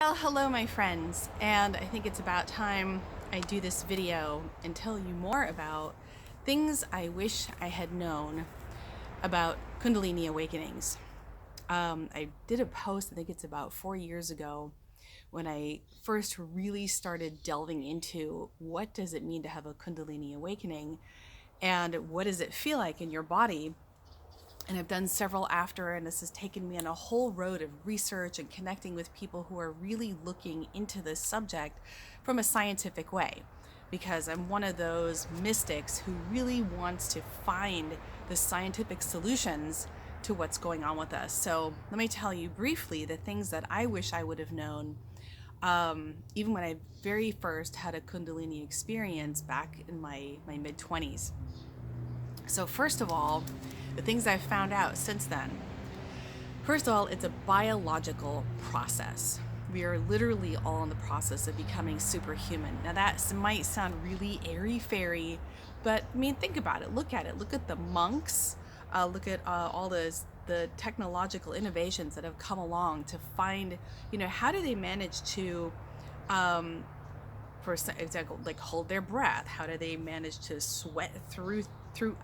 Well, hello my friends, and I think it's about time I do this video and tell you more about things I wish I had known about Kundalini awakenings. I did a post, I think it's about 4 years ago, when I first really started delving into what does it mean to have a Kundalini awakening and what does it feel like in your body. And I've done several after, and this has taken me on a whole road of research and connecting with people who are really looking into this subject from a scientific way, because I'm one of those mystics who really wants to find the scientific solutions to what's going on with us. So let me tell you briefly the things that I wish I would have known, even when I very first had a Kundalini experience back in my mid 20s. So first of all, the things I've found out since then. First of all, it's a biological process. We are literally all in the process of becoming superhuman. Now that might sound really airy-fairy, but I mean, think about it. Look at it. Look at the monks. Look at all the technological innovations that have come along to find, how do they manage to for example, like hold their breath? How do they manage to sweat through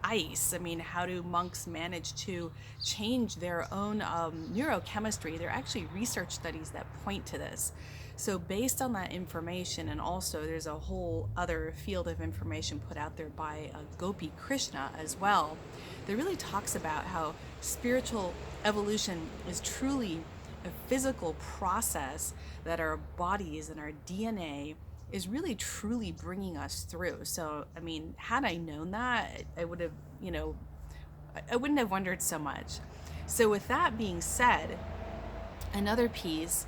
ice? I mean, how do monks manage to change their own neurochemistry? There are actually research studies that point to this. So based on that information, and also there's a whole other field of information put out there by Gopi Krishna as well, that really talks about how spiritual evolution is truly a physical process that our bodies and our DNA is really truly bringing us through. So, I mean, had I known that, I would have, I wouldn't have wondered so much. So, with that being said, another piece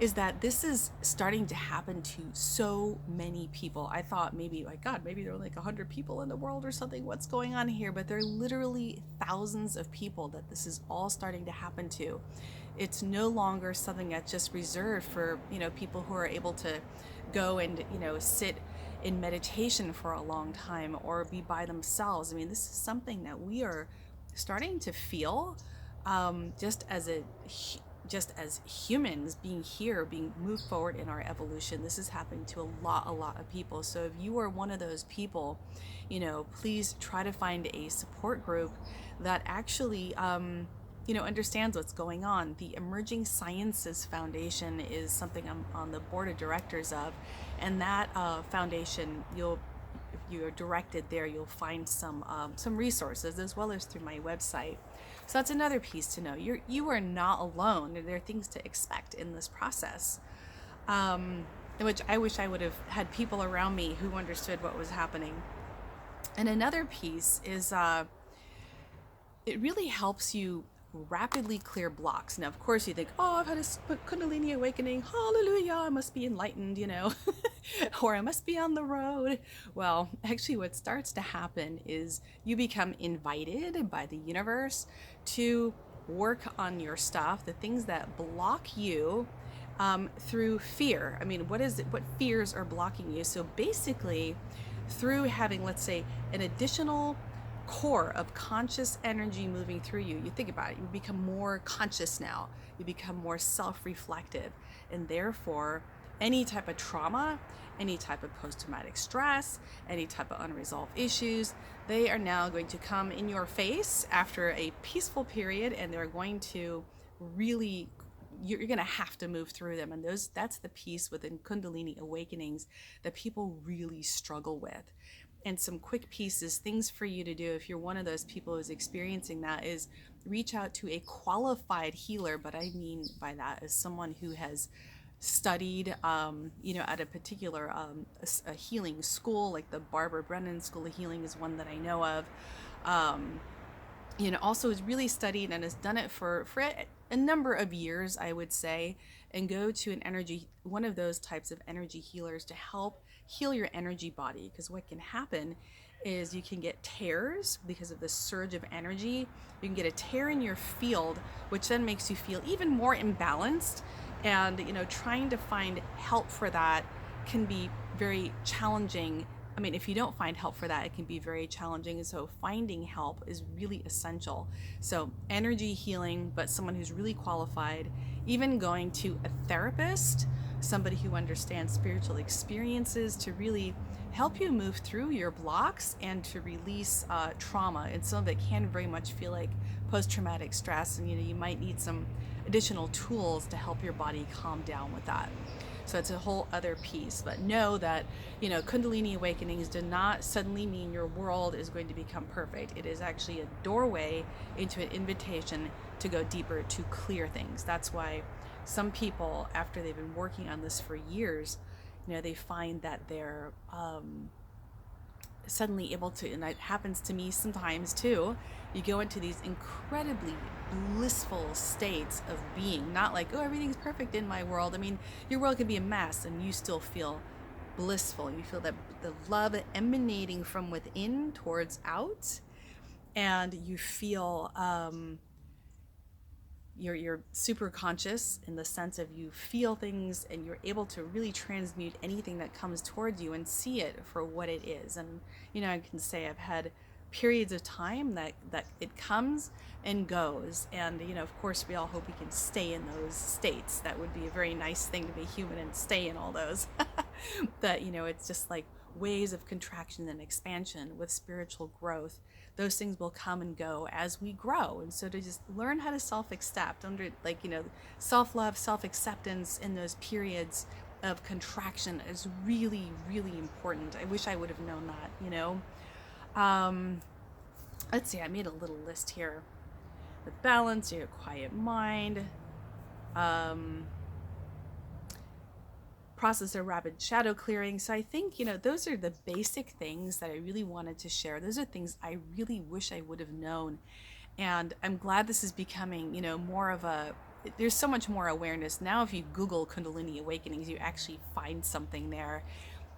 is that this is starting to happen to so many people. I thought maybe, like, God, maybe there are like 100 people in the world or something. What's going on here? But there are literally thousands of people that this is all starting to happen to. It's no longer something that's just reserved for, people who are able to go and, sit in meditation for a long time or be by themselves. I mean, this is something that we are starting to feel, just as humans being here, being moved forward in our evolution. This is happening to a lot of people. So if you are one of those people, please try to find a support group that actually understands what's going on. The Emerging Sciences Foundation is something I'm on the board of directors of, and that foundation, if you are directed there, you'll find some resources, as well as through my website. So that's another piece to know. You are not alone. There are things to expect in this process, which I wish I would have had people around me who understood what was happening. And another piece is it really helps you rapidly clear blocks. Now, of course, you think, oh, I've had a Kundalini awakening. Hallelujah, I must be enlightened, or I must be on the road. Well, actually, what starts to happen is you become invited by the universe to work on your stuff, the things that block you through fear. I mean, what fears are blocking you? So basically, through having, let's say, an additional core of conscious energy moving through you. You think about it, you become more conscious now, you become more self-reflective, and therefore any type of trauma, any type of post-traumatic stress, any type of unresolved issues, they are now going to come in your face after a peaceful period, and they're going to really, you're going to have to move through them. And that's the piece within Kundalini awakenings that people really struggle with. And some quick pieces, things for you to do if you're one of those people who's experiencing that, is reach out to a qualified healer. But I mean by that is someone who has studied, at a particular a healing school, like the Barbara Brennan School of Healing is one that I know of. Also has really studied and has done it for a number of years, I would say, and go to one of those types of energy healers to help heal your energy body. Because what can happen is you can get tears because of the surge of energy. You can get a tear in your field, which then makes you feel even more imbalanced. And, trying to find help for that can be very challenging I mean, if you don't find help for that, it can be very challenging. And so finding help is really essential. So energy healing, but someone who's really qualified, even going to a therapist, somebody who understands spiritual experiences to really help you move through your blocks and to release trauma. And some of it can very much feel like post-traumatic stress. And, you might need some additional tools to help your body calm down with that. So it's a whole other piece. But know that, Kundalini awakenings do not suddenly mean your world is going to become perfect. It is actually a doorway into an invitation to go deeper, to clear things. That's why some people, after they've been working on this for years, they find that they're suddenly able to, and that happens to me sometimes too, you go into these incredibly blissful states of being, not like, oh, everything's perfect in my world. I mean, your world can be a mess and you still feel blissful. You feel that the love emanating from within towards out, and you feel you're super conscious in the sense of you feel things and you're able to really transmute anything that comes towards you and see it for what it is. And I can say I've had periods of time that it comes and goes, and of course we all hope we can stay in those states. That would be a very nice thing, to be human and stay in all those. But it's just like waves of contraction and expansion with spiritual growth. Those things will come and go as we grow. And so to just learn how to self-accept under, self-love, self-acceptance in those periods of contraction is really, really important. I wish I would have known that. Let's see, I made a little list here. The balance, your quiet mind, process of rapid shadow clearing. So I think, those are the basic things that I really wanted to share. Those are things I really wish I would have known. And I'm glad this is becoming, more of there's so much more awareness. Now, if you Google Kundalini awakenings, you actually find something there.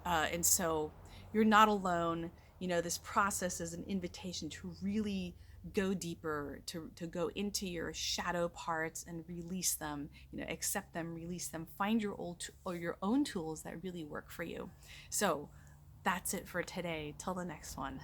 And so you're not alone. This process is an invitation to really go deeper, to go into your shadow parts and release them, accept them, release them, find your own tools that really work for you. So that's it for today. Till the next one.